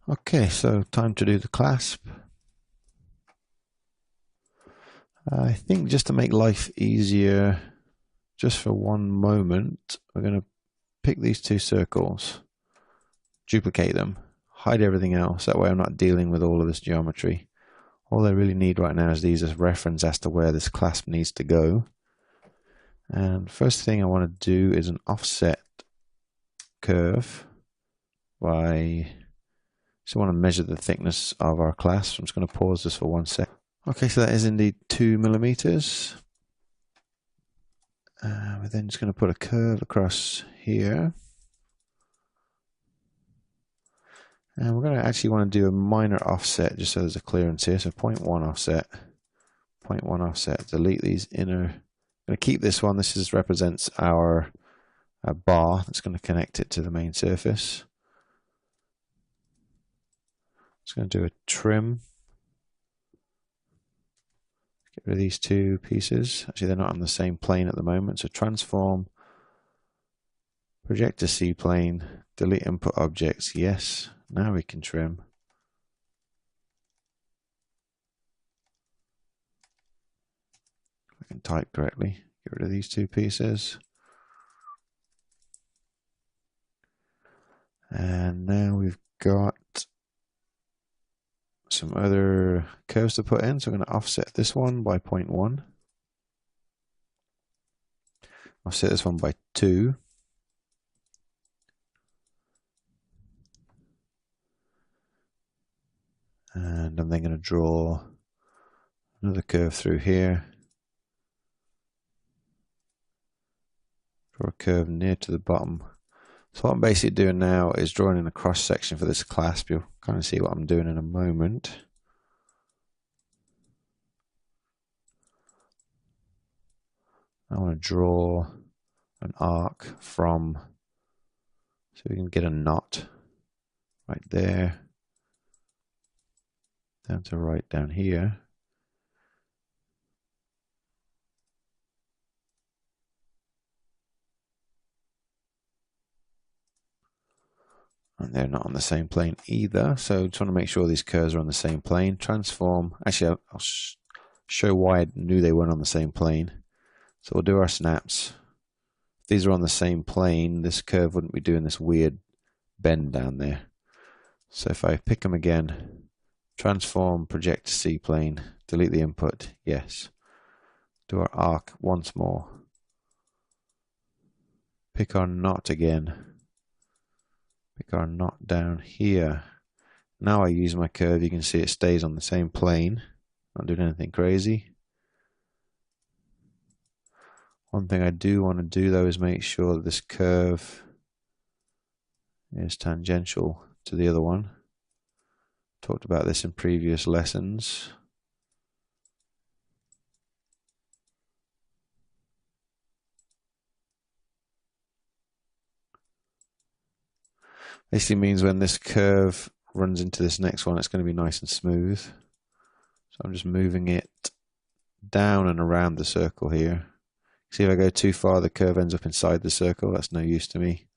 Okay, so time to do the clasp. I think just to make life easier, just for one moment, we're going to pick these two circles, duplicate them, hide everything else. That way I'm not dealing with all of this geometry. All I really need right now is these as reference as to where this clasp needs to go. And first thing I want to do is an offset curve so I want to measure the thickness of our clasp. I'm just going to pause this for 1 sec. Okay, so that is indeed 2 millimeters. We're then just going to put a curve across here. And we're going to actually want to do a minor offset just so there's a clearance here. So 0.1 offset, 0.1 offset. Delete these inner. I'm going to keep this one. This represents our bar that's going to connect it to the main surface. Just going to do a trim. Get rid of these two pieces. Actually, they're not on the same plane at the moment. So transform, project to C plane, delete input objects. Yes. Now we can trim. I can type correctly. Get rid of these two pieces. And now we've got some other curves to put in. So I'm going to offset this one by 0.1. Offset this one by 2. And I'm then going to draw another curve through here. Draw a curve near to the bottom. So what I'm basically doing now is drawing in a cross section for this clasp. You'll kind of see what I'm doing in a moment. I want to draw an arc from, so we can get a knot right there, down to right down here. And they're not on the same plane either. So just want to make sure these curves are on the same plane. Transform. Actually, I'll show why I knew they weren't on the same plane. So we'll do our snaps. If these are on the same plane, this curve wouldn't be doing this weird bend down there. So if I pick them again, transform, project to C plane, delete the input, yes. Do our arc once more. Pick our knot again. Pick our knot down here. Now I use my curve, you can see it stays on the same plane. Not doing anything crazy. One thing I do want to do though is make sure that this curve is tangential to the other one. Talked about this in previous lessons. Basically means when this curve runs into this next one, it's going to be nice and smooth. So I'm just moving it down and around the circle here. See, if I go too far, the curve ends up inside the circle. That's no use to me.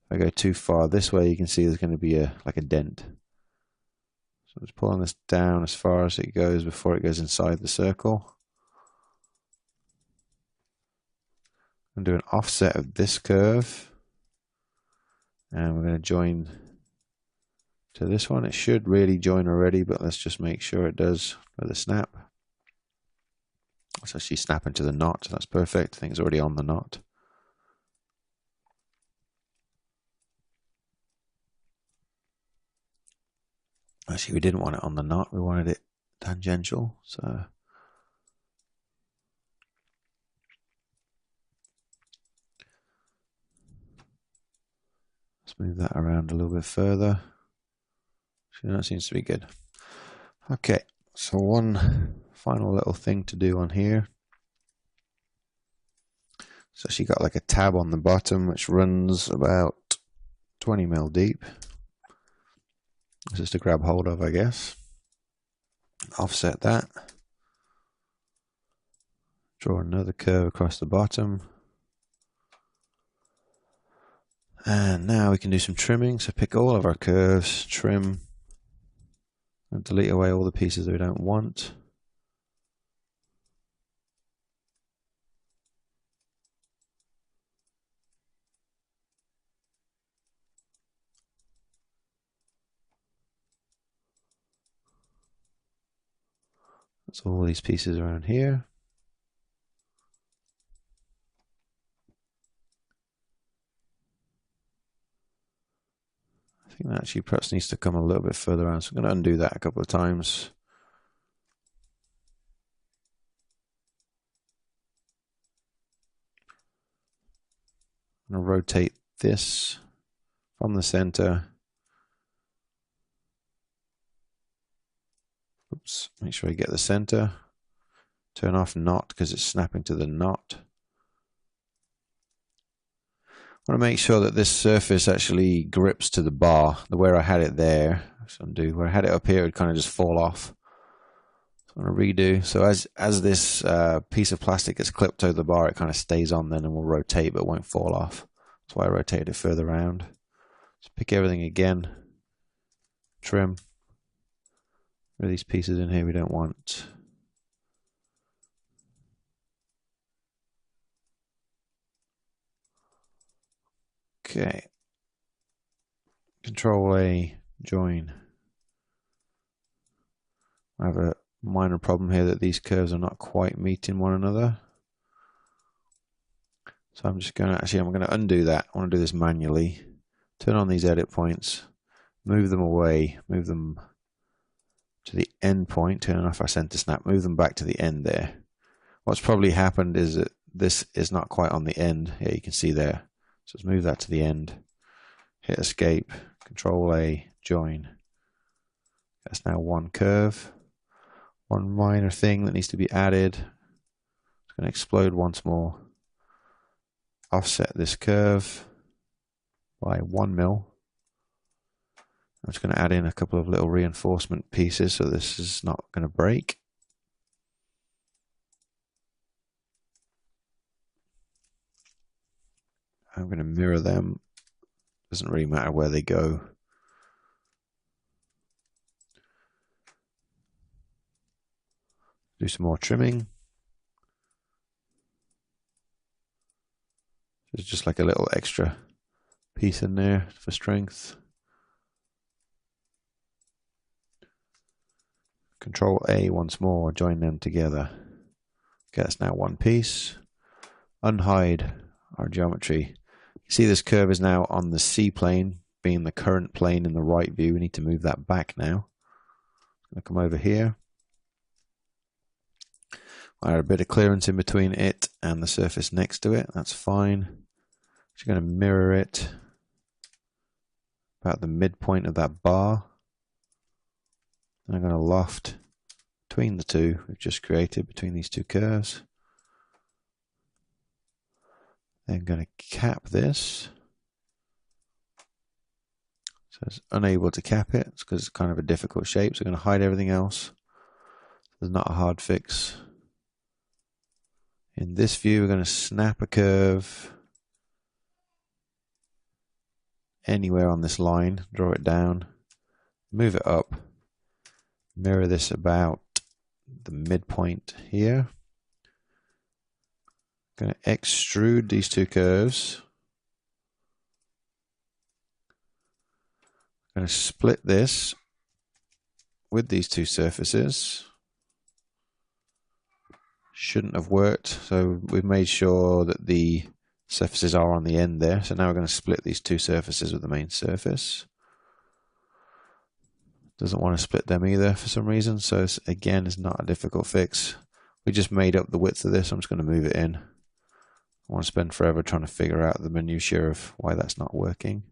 If I go too far this way, you can see there's going to be like a dent. So I'm just pulling this down as far as it goes before it goes inside the circle. I'm going to do an offset of this curve. And we're going to join to this one. It should really join already, but let's just make sure it does with a snap. It's actually snapping to the knot. That's perfect. I think it's already on the knot. Actually, we didn't want it on the knot. We wanted it tangential. So let's move that around a little bit further. So that seems to be good. Okay, so one final little thing to do on here. So she got like a tab on the bottom which runs about 20 mil deep. This is to grab hold of, I guess. Offset that. Draw another curve across the bottom. And now we can do some trimming. So pick all of our curves, trim, and delete away all the pieces that we don't want. That's all these pieces around here. I think that actually perhaps needs to come a little bit further around, so I'm going to undo that a couple of times. I'm going to rotate this from the center. Oops, make sure I get the center. Turn off knot because it's snapping to the knot. I want to make sure that this surface actually grips to the bar. Where I had it there, let's undo. Where I had it up here, it would kind of just fall off. So I'm going to redo. So as this piece of plastic gets clipped over the bar, it kind of stays on then and will rotate, but won't fall off. That's why I rotated it further around. Just pick everything again. Trim. Rid of these pieces in here we don't want. Okay. Control A, join. I have a minor problem here that these curves are not quite meeting one another. So I'm just going to, I'm going to undo that. I want to do this manually. Turn on these edit points, move them away, move them to the end point, turn off our center snap, move them back to the end there. What's probably happened is that this is not quite on the end. Yeah, you can see there. So let's move that to the end. Hit escape, control A, join. That's now one curve. One minor thing that needs to be added. It's going to explode once more. Offset this curve by 1 mil. I'm just going to add in a couple of little reinforcement pieces so this is not going to break. I'm going to mirror them. Doesn't really matter where they go. Do some more trimming. There's just like a little extra piece in there for strength. Control A once more, join them together. Okay, that's now one piece. Unhide our geometry. You see this curve is now on the C plane, being the current plane in the right view. We need to move that back now. I'm going to come over here. I have a bit of clearance in between it and the surface next to it. That's fine. Just going to mirror it about the midpoint of that bar. And I'm going to loft between the two we've just created, between these two curves. Then going to cap this. So it's unable to cap it. It's because it's kind of a difficult shape. So I'm going to hide everything else. There's not a hard fix. In this view, we're going to snap a curve anywhere on this line, draw it down, move it up, mirror this about the midpoint here. Going to extrude these two curves. Going to split this with these two surfaces. Shouldn't have worked, so we've made sure that the surfaces are on the end there. So now we're going to split these two surfaces with the main surface. Doesn't want to split them either for some reason, so again, it's not a difficult fix. We just made up the width of this. I'm just going to move it in. I want to spend forever trying to figure out the minutiae of why that's not working.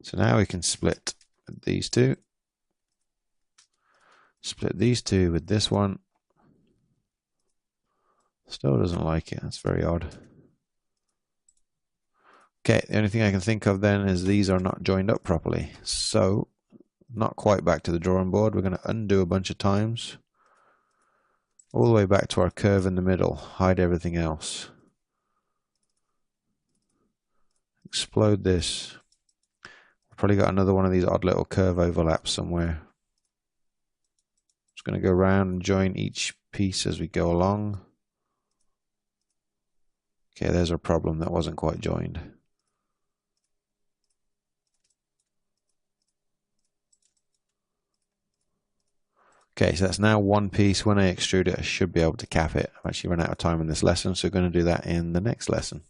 So now we can split these two. Split these two with this one. Still doesn't like it. That's very odd. Okay, the only thing I can think of then is these are not joined up properly. So, not quite back to the drawing board. We're going to undo a bunch of times. All the way back to our curve in the middle. Hide everything else. explode this. We've probably got another one of these odd little curve overlaps somewhere. Just going to go around and join each piece as we go along. Okay, there's our problem that wasn't quite joined. Okay, so that's now one piece. When I extrude it, I should be able to cap it. I've actually run out of time in this lesson, so we're going to do that in the next lesson.